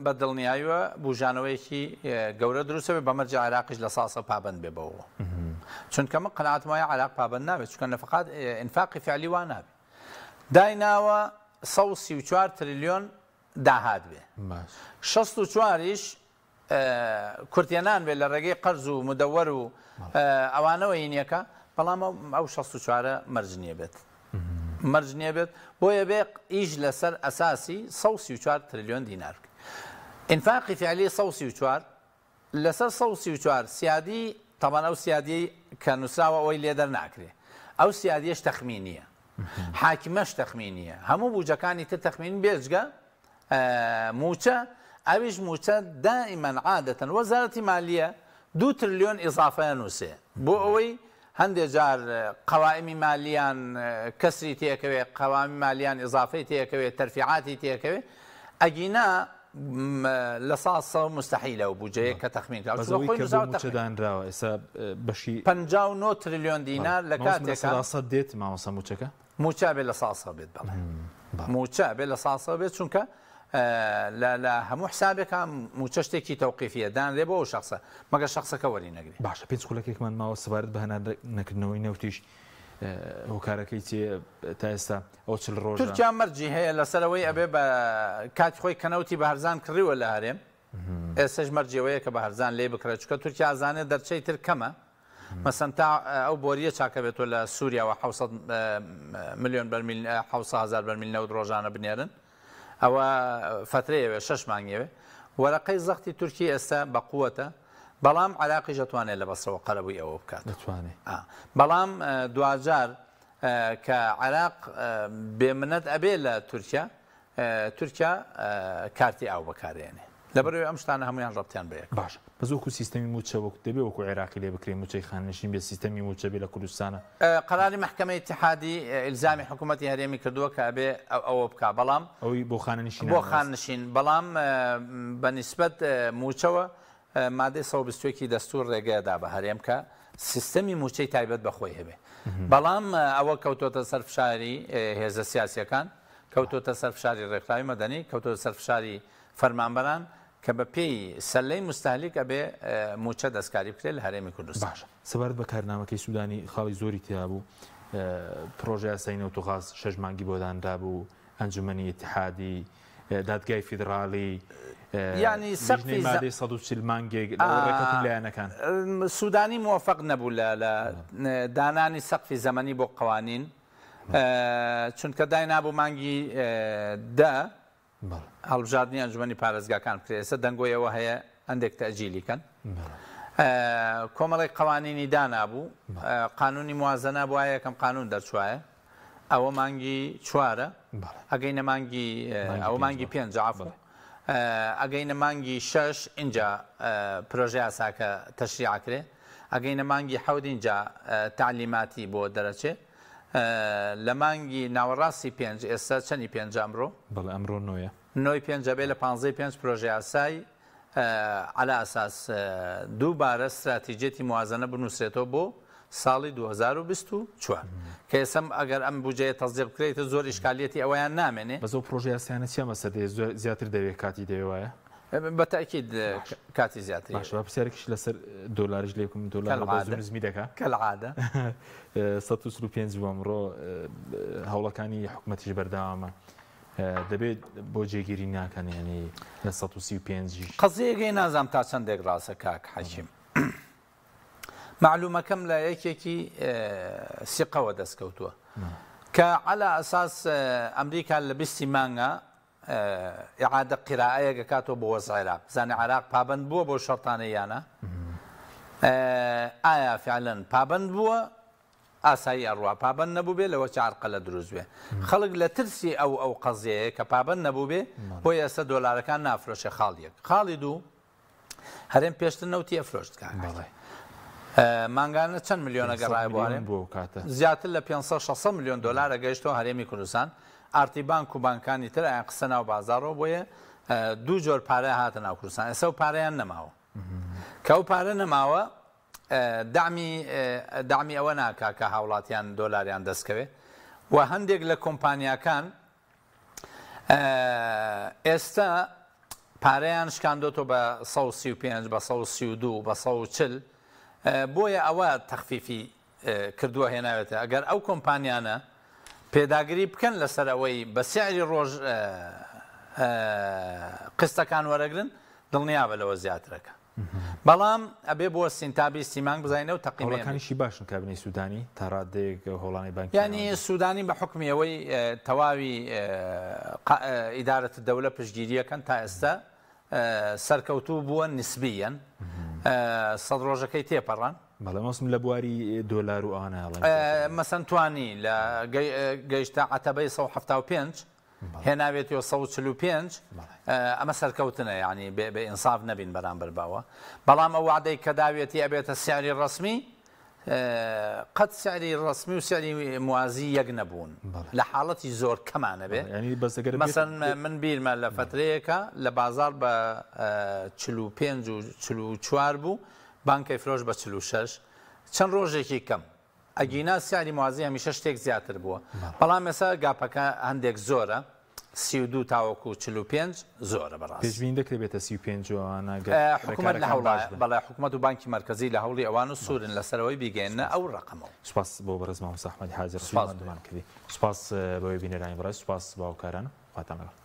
بە دڵنیاییوە بژانەوەیەکی گەورە دروستە بێ بەمەرج عێراقیش لە ساسە پابند بێ بەوە چونکە من قەناعەتم وایە عێراق پابند نابێت چونکە نەفقات ئینفاقی فعلی وان نابێت دایناوە 134 تریلیۆن داهات بێ 64یش کورتێنان بێت لە ڕێگەی قەرز و مدەوەر و ئەوانەوە هینیەکە بەڵام ئەو 64 مەرج نییە بێت مەرج نییە بێت بۆیە بێ ئیش لەسەر ئەساسی 134 تریلیۆن دینار ئینفاقی فعلی 134 لەسەر 134 سیادی تەبان ئەو سیادی کە نووسراوە ئەوەی لێدەر ناکرێ ئەو سیادیەش تەخمینیە حاکمەش تەخمینیە هەموو بوجەکانی تر تەخمین بێجگە موچە ئەویش موچە دائیمەن عادەتەن وەزارەتی مالیە 2 تریلیۆن ئیزافەیە نووسێ بۆ ئەوەی هەندێک جار قەوائمی مالیان کەسری تێکەوێت قەوامی مالیان ئیزافەی تێکەوێت تەرفیعاتی تێکەوێت ئەگینا لە ساسە مستحیلە و بودجەیە کە تەخمین دانراوە ئێستا بەشی 59 تریلیۆن دینار لە کاتێکە دێت ماوەسە موچەکە موچە بێ لە ساسە بێت بەڵێ موچە بێ لە ساسە بێت چونکە لە هەموو حسابێکە موچە شتێکی تەوقیفیە دانرێ بۆ ئەو شخصە مەگە شخصەکە وەری نەگری. باشە پێنج قوڵەکێکمان ماوە سەبارەت بە هەنا نەکردنەوەی نەوتیش هۆکارەکەی چێ تا ئێستا ئەو چل ڕۆژ تورکیا مەرجی هەیە لەسەرەوەی ئەبێ بە کاتی خۆی کەنەوتی بە هەرزان کڕیوە لە هەرێم ئێستش مەرجەوەیە کە بە هەرزان لێ بکرێت چکە تورکیا ئازانێت دەرچەی تر کەمە مەسەن تا ئەو بۆریە چاکە بێتەوە لە سووریاوە 700 ملیۆن بەرمیل 700,000 بەرمیل نەوت ڕۆژانە بنێرن ئەوە فترەیەوێ 6 مانگیەوێ وەرەقەی زەختی تورکی ئێستا بە قووەتە بەڵام عراقیش دەتوانێت لە بەسەوە قەرەبووی ئەوە بکات بەڵام دوجار کە عراق بێمنەت ئەبێ لە تورکیا کارتی ئاو بەکارێنێ لەبەرەوەی ئەم شتانە هەمویان ڕەبتیان بەیەک. باش بەزۆکو سیستەمی موچە وەکو دەبێ وەکو عێراقی لێ بکرێن موچەی خاننشین بێ سیستەمی موچە بێ لە کوردستانە قەراری محکەمەی اتحادی ئیلزامی حکوومەتی هەرێمی کردووە کە ئەبێ ئەوە بکە بەڵام ئەوی بۆ خاننشین بەڵام بەنسبەت موچەوە مادەی 120 دەستور ڕێگەیەدا بە هەرێم کە سیستەمی موچەی تایبەت بەخۆی هەبێ بەڵام ئەوە کەوتۆتە سەرفشاری هێزە سیاسیەکان کەوتۆتە سەرفشاری ڕێکخراوی مەدەنی کەوتۆتە سەرفشاری فەرمانبەران کە بە پێی سەلەی مستهلیک ئەبێ موچە دەستکاری بکرێت لە هەرێمی کوردستان. باش سەبارەت بە کارنامەکەی سوودانی خاڵی زۆری تیا بوو پرۆژه یاسای نەوتوغاز 6 مانگی بۆ دانرا بوو ئەنجومەنی اتحادی دادگای فیدراڵی یعنی سەقفی مادەی 140 مانگێک ڕێکەوتن لایەنەکان سوودانی موفق نەبوو لە دانانی سەقفی زەمەنی بۆ قوانین چونکە داینابوو مانگی دا هەڵبژاردننی ئەنجومەنی پارێزگاکان بکرێت ئێستا دەنگۆیەوە هەیە هەندێک تەجیلیکەن کۆمەڵی قوانینی دانابوو قانونی موازنە بۆ یەکەم قانون دەرچوایە ئەوە مانگی 4 ئەگەینە مانگی ئەوە مانگی 5 عفو ئەگەینە مانگی 6 اینجا پرۆژه یاساکە تەشریعکرێ ئەگەینە مانگی 7 اینجا تعلیماتی بۆ دەرەچێ لە مانگی ناوەڕاستی 5 ئێستا چەندی 5 ئەمڕۆ بەڵێ ئەمڕۆ نۆی 5 بێ لە 15 پرۆژه یاسای على ئاساس دووبارە استراتیجێتی موازنە بنووسێتەوە بۆ ساڵی 2024 کە ئێسم ئەگەر ئەم بودجەیە تەزیق بکرێتە زۆر ئیشکالیەتی ئەوەیان نامێنێ بەزۆ پرۆژه یاسایانە چیە مەسەدەیە زیاتر دەوێت کاتی دەوێت بەتاکید کاتی زیاتر باش پرسیارێکیش لەسەر دۆلاریش لێکم دۆلارزمی دەکات کەلعادە 135 ئەمڕۆ هەوڵەکانی حکوومەتیش بەردەوامە دەبێت بۆ جێگیری ناکەن ینی لە 135 قەزەیەکەی نازام تا چەندێک ڕاستە کاک حەکیم معلومەکەم لە یەکێکی سیقەوە دەستکەوتووە کە على ئەساس ئەمریکا لە 20 مانگە ئیعادە قیراعەیەکە کاتەوە بۆ وەزع عێراق زانێ عێراق پابەند بووە بۆ شەرتانەیانە ئایا فعلەن پابەند بووە ئاسایی ئەڕوا پابەند نەبوو بێ لەوە چارقە لە دروست بێ خەڵک لە ترسی ئەو قەزەیە کە پابەند نەبوو بێ بۆ ئێستا دۆلارەکان نافرۆشێ خاڵیەک خاڵی دوو هەرێم پێشتر نەوتی ئەفرۆشت مانگانە چەند میلیۆنە گەڕایە بۆ هەرێم زیاتر لە 500 میلیۆن دلار گەیشتەوە هەرێمی کوردستان ئارتی بانک و بانکانی تر ئایان قسە ناو بازارەوە بۆیە دوو جۆر پارە هاتە ناو کوردستان ئێستا و پارەیان نەماوە کە ئەو پارە نەماوە دامی ئەوە ناکا کە هاوڵاتیان دۆلاریان دەستکەوێ و هەندێک لە کۆمپانیاکان ئێستا پارەیان شکاندۆتۆ بە 135 بە 132 بە 140 بۆیە ئەوە تەخفیفی کردووە هێناوێتە ئەگەر ئەو کۆمپانیانە پێداگری بکەن لەسەر ئەوەی بە سیعری ڕۆژ قستەکان وەرەگرن دڵنیابە لەوە زیاترەکە بەڵام ئەبێ بۆ سینتابی سیمانگ بزانینە و تەقییمەکانیشی باشن کابینەی سوودانی تا ڕادێک هۆڵانی بانکی ینی سوودانی بە حکمیەوەی تەواوی ئیدارەت دەولە پشتگیریەکەن تا ئێستا سەرکەوتوو بووە نسبیەن 100 ڕۆژەکەی تێپەڕان بەڵێ مەسم لە بواری دۆلار و ئاە مەسەن توانی لە گەیشتە عەتەبەی 175 هێناوێتی 145 ئەمە سەرکەوتنە ینی بە ئینساف نەبین بەرامبەر باوە بەڵام ئەو وعدەی کە داوێتی ئەبێتە سیاری ڕسمی قەت سیاری ڕسمی و سیاری موازی یەک نەبوون لە حاڵەتی زۆر کەمانە بێ مەسەن من بیرمە لە فترەیەکە لە بازار بە 45 و 44 بوو بانکەی فرۆش بە 46 چەند ڕۆژێکی کەم ئەگینا سیاری موازی هەمیشە شتێک زیاتر بووە بەڵام ێستا گاپەکە هەندێک زۆرە 32 تاوەکو 45 زۆرە بەڕاست پێشبین دەکرێتە 35 جوانە حکوومەت لە هەوڵای بەڵای حکوومەت و بانکی مرکزی لە هەوڵی ئەوان و سوورن لەسەرەوەی بیگەێنە ئەو ڕقمەوە سپاس بۆ بەڕێز مامۆستا ئەحمەدی حاجر سوپاس بۆی بینەرانی بەڕێز سوپاس باوکاران خواتان لەگەڵ